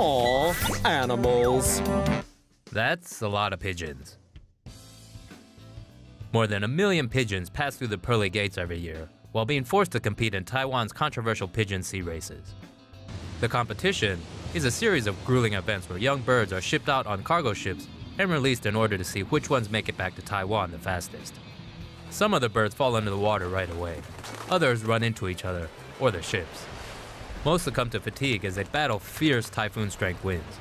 Aw, animals. That's a lot of pigeons. More than 1 million pigeons pass through the pearly gates every year, while being forced to compete in Taiwan's controversial pigeon sea races. The competition is a series of grueling events where young birds are shipped out on cargo ships and released in order to see which ones make it back to Taiwan the fastest. Some of the birds fall into the water right away. Others run into each other or their ships. Most succumb to fatigue as they battle fierce typhoon-strength winds.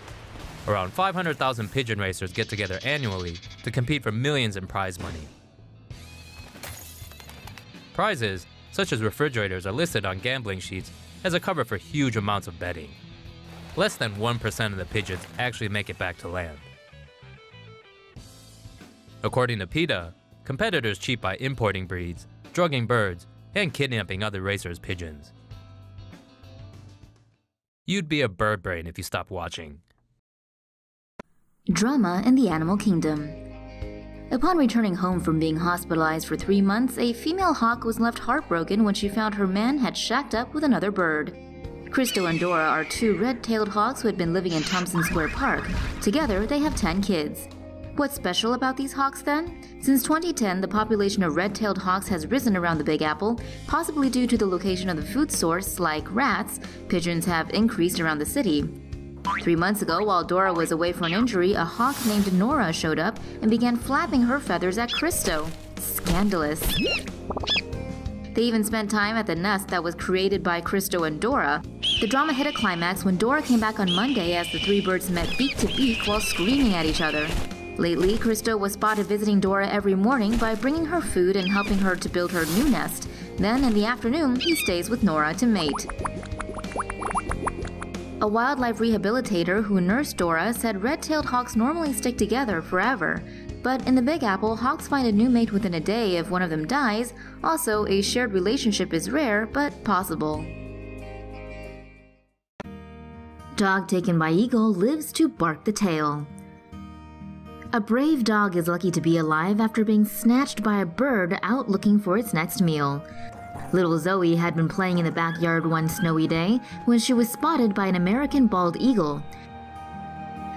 Around 500,000 pigeon racers get together annually to compete for millions in prize money. Prizes, such as refrigerators, are listed on gambling sheets as a cover for huge amounts of betting. Less than 1% of the pigeons actually make it back to land. According to PETA, competitors cheat by importing breeds, drugging birds, and kidnapping other racers' pigeons. You'd be a bird brain if you stopped watching. Drama in the animal kingdom. Upon returning home from being hospitalized for 3 months, a female hawk was left heartbroken when she found her man had shacked up with another bird. Christo and Dora are 2 red-tailed hawks who had been living in Thompson Square Park. Together, they have 10 kids. What's special about these hawks then? Since 2010, the population of red-tailed hawks has risen around the Big Apple, possibly due to the location of the food source. Like rats, pigeons have increased around the city. 3 months ago, while Dora was away for an injury, a hawk named Nora showed up and began flapping her feathers at Christo. Scandalous. They even spent time at the nest that was created by Christo and Dora. The drama hit a climax when Dora came back on Monday as the 3 birds met beak to beak while screaming at each other. Lately, Christo was spotted visiting Dora every morning by bringing her food and helping her to build her new nest. Then, in the afternoon, he stays with Nora to mate. A wildlife rehabilitator who nursed Dora said red-tailed hawks normally stick together forever. But in the Big Apple, hawks find a new mate within a day if one of them dies. Also, a shared relationship is rare, but possible. Dog taken by eagle lives to bark the tail. A brave dog is lucky to be alive after being snatched by a bird out looking for its next meal. Little Zoe had been playing in the backyard one snowy day when she was spotted by an American bald eagle.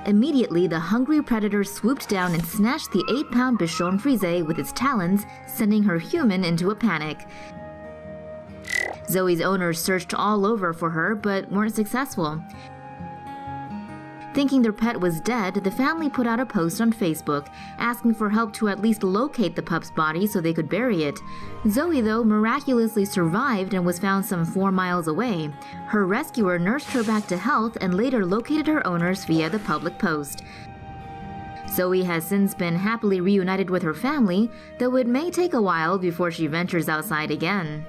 Immediately, the hungry predator swooped down and snatched the 8-pound bichon frise with its talons, sending her human into a panic. Zoe's owners searched all over for her but weren't successful. Thinking their pet was dead, the family put out a post on Facebook, asking for help to at least locate the pup's body so they could bury it. Zoe, though, miraculously survived and was found some 4 miles away. Her rescuer nursed her back to health and later located her owners via the public post. Zoe has since been happily reunited with her family, though it may take a while before she ventures outside again.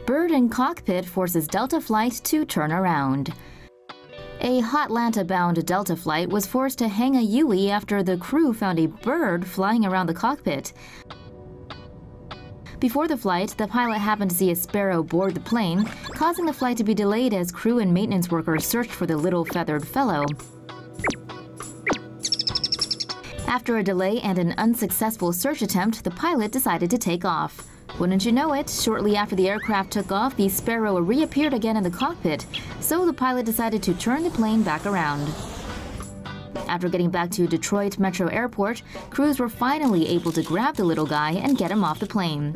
Bird in cockpit forces Delta flight to turn around. A Hotlanta-bound Delta flight was forced to hang a U-ey after the crew found a bird flying around the cockpit. Before the flight, the pilot happened to see a sparrow board the plane, causing the flight to be delayed as crew and maintenance workers searched for the little feathered fellow. After a delay and an unsuccessful search attempt, the pilot decided to take off. Wouldn't you know it, shortly after the aircraft took off, the sparrow reappeared again in the cockpit, so the pilot decided to turn the plane back around. After getting back to Detroit Metro Airport, crews were finally able to grab the little guy and get him off the plane.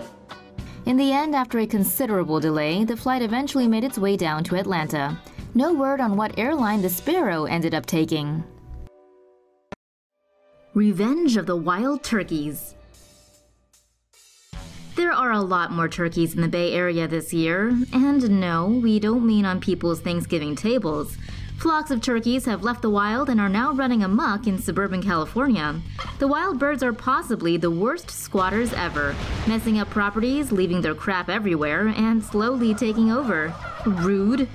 In the end, after a considerable delay, the flight eventually made its way down to Atlanta. No word on what airline the Sparrow ended up taking. Revenge of the Wild Turkeys. There are a lot more turkeys in the Bay Area this year, and no, we don't mean on people's Thanksgiving tables. Flocks of turkeys have left the wild and are now running amok in suburban California. The wild birds are possibly the worst squatters ever, messing up properties, leaving their crap everywhere, and slowly taking over. Rude.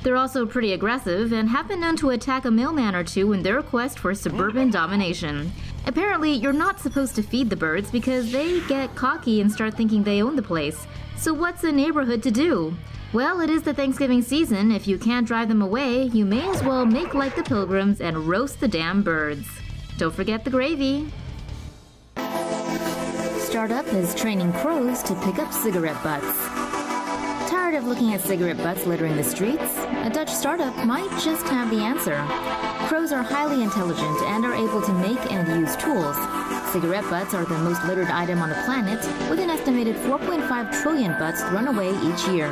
They're also pretty aggressive and have been known to attack a mailman or two in their quest for suburban domination. Apparently, you're not supposed to feed the birds because they get cocky and start thinking they own the place. So what's the neighborhood to do? Well, it is the Thanksgiving season. If you can't drive them away, you may as well make like the Pilgrims and roast the damn birds. Don't forget the gravy. Startup is training crows to pick up cigarette butts. Tired Tired of looking at cigarette butts littering the streets? A Dutch startup might just have the answer. Crows are highly intelligent and are able to make and use tools. Cigarette butts are the most littered item on the planet, with an estimated 4.5 trillion butts thrown away each year.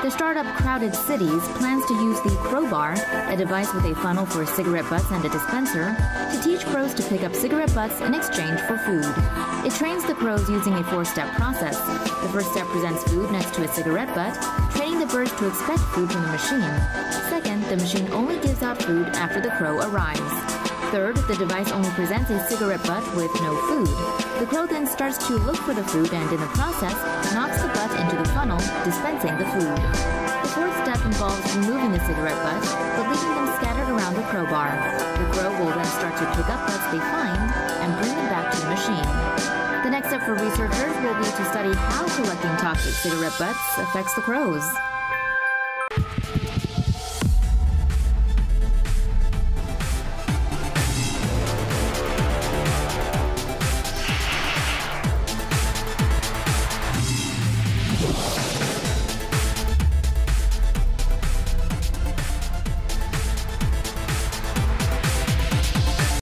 The startup Crowded Cities plans to use the crowbar, a device with a funnel for cigarette butts and a dispenser, to teach crows to pick up cigarette butts in exchange for food. It trains the crows using a 4-step process. The first step presents food next to a cigarette butt, training the birds to expect food from the machine. Second, the machine only gives out food after the crow arrives. Third, the device only presents a cigarette butt with no food. The crow then starts to look for the food and, in the process, knocks the butt into the funnel, dispensing the food. The fourth step involves removing the cigarette butt, but leaving them scattered around the crowbar. The crow will then start to pick up butts they find and bring them back to the machine. The next step for researchers will be to study how collecting toxic cigarette butts affects the crows.